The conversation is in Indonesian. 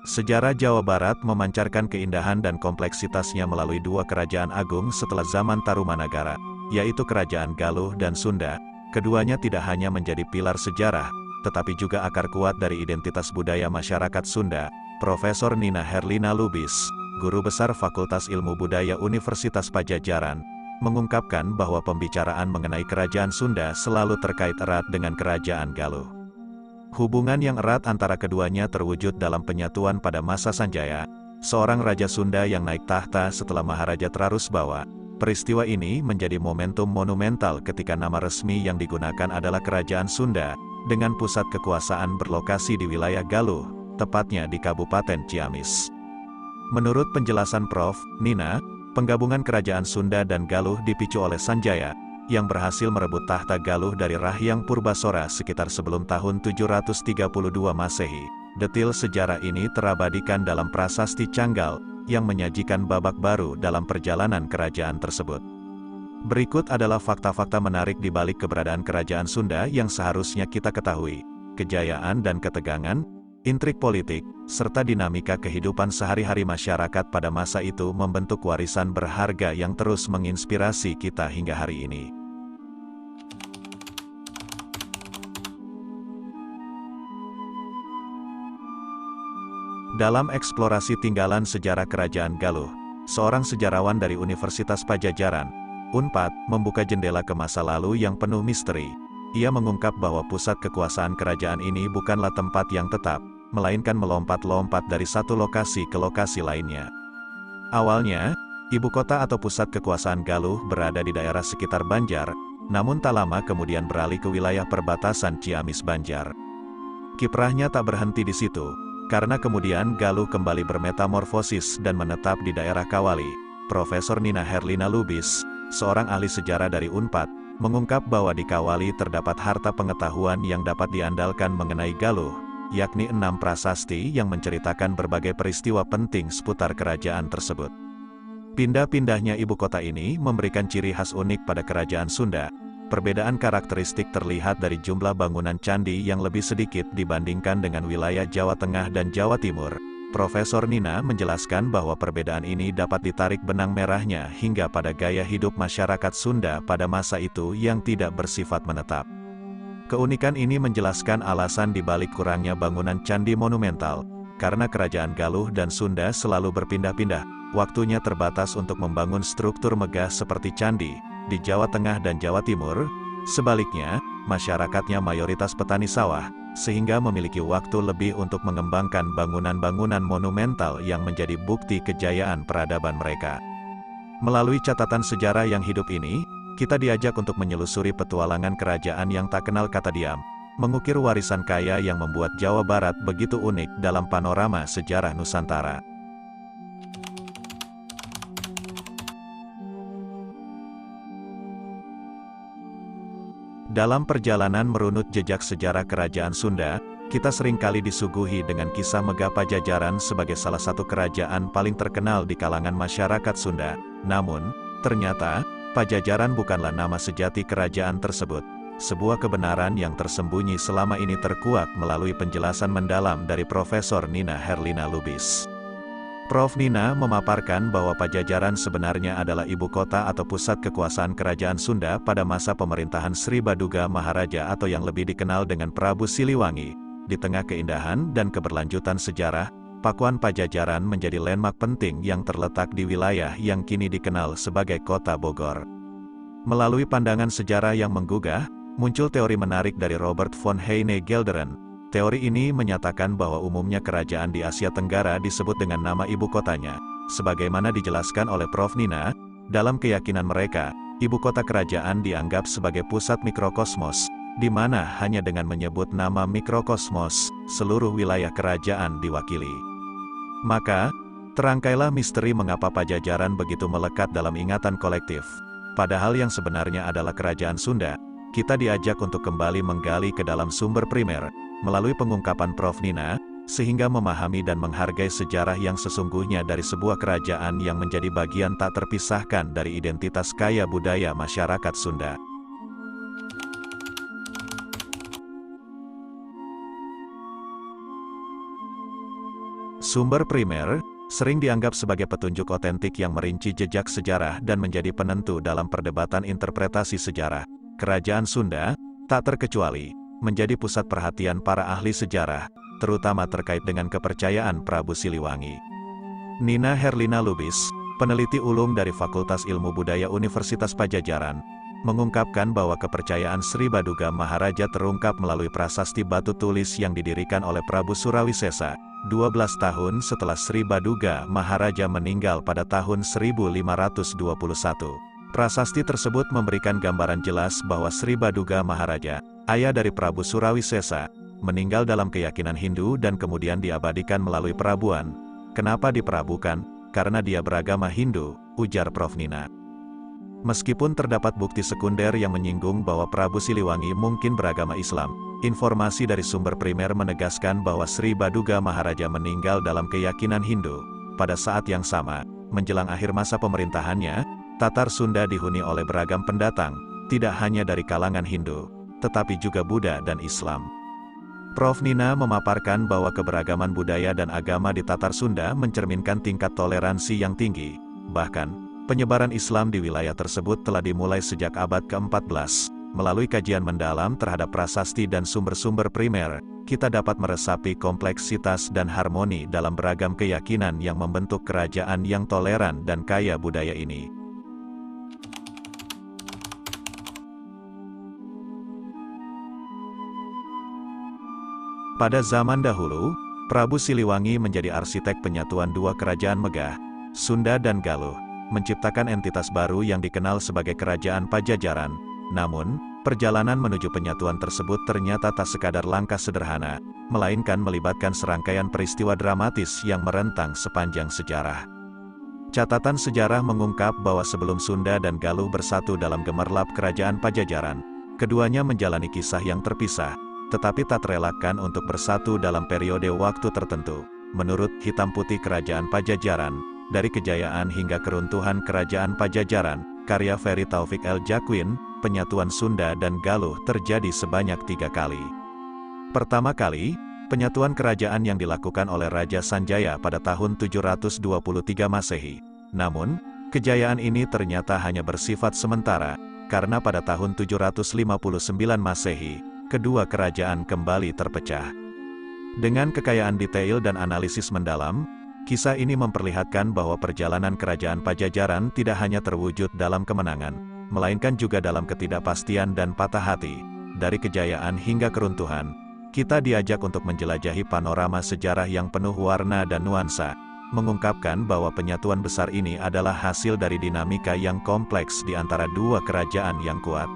Sejarah Jawa Barat memancarkan keindahan dan kompleksitasnya melalui dua kerajaan agung setelah zaman Tarumanagara, yaitu Kerajaan Galuh dan Sunda. Keduanya tidak hanya menjadi pilar sejarah, tetapi juga akar kuat dari identitas budaya masyarakat Sunda. Profesor Nina Herlina Lubis, Guru Besar Fakultas Ilmu Budaya Universitas Padjadjaran, mengungkapkan bahwa pembicaraan mengenai Kerajaan Sunda selalu terkait erat dengan Kerajaan Galuh. Hubungan yang erat antara keduanya terwujud dalam penyatuan pada masa Sanjaya, seorang Raja Sunda yang naik tahta setelah Maharaja Trarusbawa. Peristiwa ini menjadi momentum monumental ketika nama resmi yang digunakan adalah Kerajaan Sunda, dengan pusat kekuasaan berlokasi di wilayah Galuh, tepatnya di Kabupaten Ciamis. Menurut penjelasan Prof. Nina, penggabungan Kerajaan Sunda dan Galuh dipicu oleh Sanjaya, yang berhasil merebut tahta Galuh dari Rahyang Purbasora sekitar sebelum tahun 732 Masehi. Detil sejarah ini terabadikan dalam prasasti Canggal, yang menyajikan babak baru dalam perjalanan kerajaan tersebut. Berikut adalah fakta-fakta menarik di balik keberadaan Kerajaan Sunda yang seharusnya kita ketahui. Kejayaan dan ketegangan, intrik politik, serta dinamika kehidupan sehari-hari masyarakat pada masa itu membentuk warisan berharga yang terus menginspirasi kita hingga hari ini. Dalam eksplorasi tinggalan sejarah Kerajaan Galuh, seorang sejarawan dari Universitas Padjadjaran, UNPAD, membuka jendela ke masa lalu yang penuh misteri. Ia mengungkap bahwa pusat kekuasaan kerajaan ini bukanlah tempat yang tetap, melainkan melompat-lompat dari satu lokasi ke lokasi lainnya. Awalnya, ibu kota atau pusat kekuasaan Galuh berada di daerah sekitar Banjar, namun tak lama kemudian beralih ke wilayah perbatasan Ciamis-Banjar. Kiprahnya tak berhenti di situ, karena kemudian Galuh kembali bermetamorfosis dan menetap di daerah Kawali. Profesor Nina Herlina Lubis, seorang ahli sejarah dari UNPAD, mengungkap bahwa di Kawali terdapat harta pengetahuan yang dapat diandalkan mengenai Galuh, yakni 6 prasasti yang menceritakan berbagai peristiwa penting seputar kerajaan tersebut. Pindah-pindahnya ibu kota ini memberikan ciri khas unik pada Kerajaan Sunda. Perbedaan karakteristik terlihat dari jumlah bangunan candi yang lebih sedikit dibandingkan dengan wilayah Jawa Tengah dan Jawa Timur. Profesor Nina menjelaskan bahwa perbedaan ini dapat ditarik benang merahnya hingga pada gaya hidup masyarakat Sunda pada masa itu yang tidak bersifat menetap. Keunikan ini menjelaskan alasan dibalik kurangnya bangunan candi monumental, karena Kerajaan Galuh dan Sunda selalu berpindah-pindah. Waktunya terbatas untuk membangun struktur megah seperti candi di Jawa Tengah dan Jawa Timur. Sebaliknya, masyarakatnya mayoritas petani sawah, sehingga memiliki waktu lebih untuk mengembangkan bangunan-bangunan monumental yang menjadi bukti kejayaan peradaban mereka. Melalui catatan sejarah yang hidup ini, kita diajak untuk menyelusuri petualangan kerajaan yang tak kenal kata diam, mengukir warisan kaya yang membuat Jawa Barat begitu unik dalam panorama sejarah Nusantara. Dalam perjalanan merunut jejak sejarah Kerajaan Sunda, kita seringkali disuguhi dengan kisah megah Padjadjaran sebagai salah satu kerajaan paling terkenal di kalangan masyarakat Sunda. Namun, ternyata, Padjadjaran bukanlah nama sejati kerajaan tersebut. Sebuah kebenaran yang tersembunyi selama ini terkuak melalui penjelasan mendalam dari Profesor Nina Herlina Lubis. Prof. Nina memaparkan bahwa Padjadjaran sebenarnya adalah ibu kota atau pusat kekuasaan kerajaan Sunda pada masa pemerintahan Sri Baduga Maharaja atau yang lebih dikenal dengan Prabu Siliwangi. Di tengah keindahan dan keberlanjutan sejarah, Pakuan Padjadjaran menjadi landmark penting yang terletak di wilayah yang kini dikenal sebagai Kota Bogor. Melalui pandangan sejarah yang menggugah, muncul teori menarik dari Robert von Heine Gelderen. Teori ini menyatakan bahwa umumnya kerajaan di Asia Tenggara disebut dengan nama ibu kotanya. Sebagaimana dijelaskan oleh Prof. Nina, dalam keyakinan mereka, ibu kota kerajaan dianggap sebagai pusat mikrokosmos, di mana hanya dengan menyebut nama mikrokosmos, seluruh wilayah kerajaan diwakili. Maka, terangkailah misteri mengapa Padjadjaran begitu melekat dalam ingatan kolektif. Padahal yang sebenarnya adalah Kerajaan Sunda. Kita diajak untuk kembali menggali ke dalam sumber primer, melalui pengungkapan Prof. Nina, sehingga memahami dan menghargai sejarah yang sesungguhnya dari sebuah kerajaan yang menjadi bagian tak terpisahkan dari identitas kaya budaya masyarakat Sunda. Sumber primer sering dianggap sebagai petunjuk otentik yang merinci jejak sejarah dan menjadi penentu dalam perdebatan interpretasi sejarah. Kerajaan Sunda, tak terkecuali, menjadi pusat perhatian para ahli sejarah, terutama terkait dengan kepercayaan Prabu Siliwangi. Nina Herlina Lubis, peneliti ulung dari Fakultas Ilmu Budaya Universitas Padjadjaran, mengungkapkan bahwa kepercayaan Sri Baduga Maharaja terungkap melalui prasasti batu tulis yang didirikan oleh Prabu Surawisesa, 12 tahun setelah Sri Baduga Maharaja meninggal pada tahun 1521. Prasasti tersebut memberikan gambaran jelas bahwa Sri Baduga Maharaja, ayah dari Prabu Surawisesa, meninggal dalam keyakinan Hindu dan kemudian diabadikan melalui perabuan. Kenapa diperabukan? Karena dia beragama Hindu, ujar Prof. Nina. Meskipun terdapat bukti sekunder yang menyinggung bahwa Prabu Siliwangi mungkin beragama Islam, informasi dari sumber primer menegaskan bahwa Sri Baduga Maharaja meninggal dalam keyakinan Hindu. Pada saat yang sama, menjelang akhir masa pemerintahannya, Tatar Sunda dihuni oleh beragam pendatang, tidak hanya dari kalangan Hindu, tetapi juga Buddha dan Islam. Prof. Nina memaparkan bahwa keberagaman budaya dan agama di Tatar Sunda mencerminkan tingkat toleransi yang tinggi. Bahkan, penyebaran Islam di wilayah tersebut telah dimulai sejak abad ke-14. Melalui kajian mendalam terhadap prasasti dan sumber-sumber primer, kita dapat meresapi kompleksitas dan harmoni dalam beragam keyakinan yang membentuk kerajaan yang toleran dan kaya budaya ini. Pada zaman dahulu, Prabu Siliwangi menjadi arsitek penyatuan dua kerajaan megah, Sunda dan Galuh, menciptakan entitas baru yang dikenal sebagai Kerajaan Padjadjaran. Namun, perjalanan menuju penyatuan tersebut ternyata tak sekadar langkah sederhana, melainkan melibatkan serangkaian peristiwa dramatis yang merentang sepanjang sejarah. Catatan sejarah mengungkap bahwa sebelum Sunda dan Galuh bersatu dalam gemerlap Kerajaan Padjadjaran, keduanya menjalani kisah yang terpisah, tetapi tak terelakkan untuk bersatu dalam periode waktu tertentu. Menurut Hitam Putih Kerajaan Padjadjaran, dari kejayaan hingga keruntuhan Kerajaan Padjadjaran, karya Ferry Taufik El Jaquin, penyatuan Sunda dan Galuh terjadi sebanyak 3 kali. Pertama kali, penyatuan kerajaan yang dilakukan oleh Raja Sanjaya pada tahun 723 Masehi. Namun, kejayaan ini ternyata hanya bersifat sementara, karena pada tahun 759 Masehi, kedua kerajaan kembali terpecah. Dengan kekayaan detail dan analisis mendalam, kisah ini memperlihatkan bahwa perjalanan Kerajaan Padjadjaran tidak hanya terwujud dalam kemenangan, melainkan juga dalam ketidakpastian dan patah hati. Dari kejayaan hingga keruntuhan, kita diajak untuk menjelajahi panorama sejarah yang penuh warna dan nuansa, mengungkapkan bahwa penyatuan besar ini adalah hasil dari dinamika yang kompleks di antara dua kerajaan yang kuat.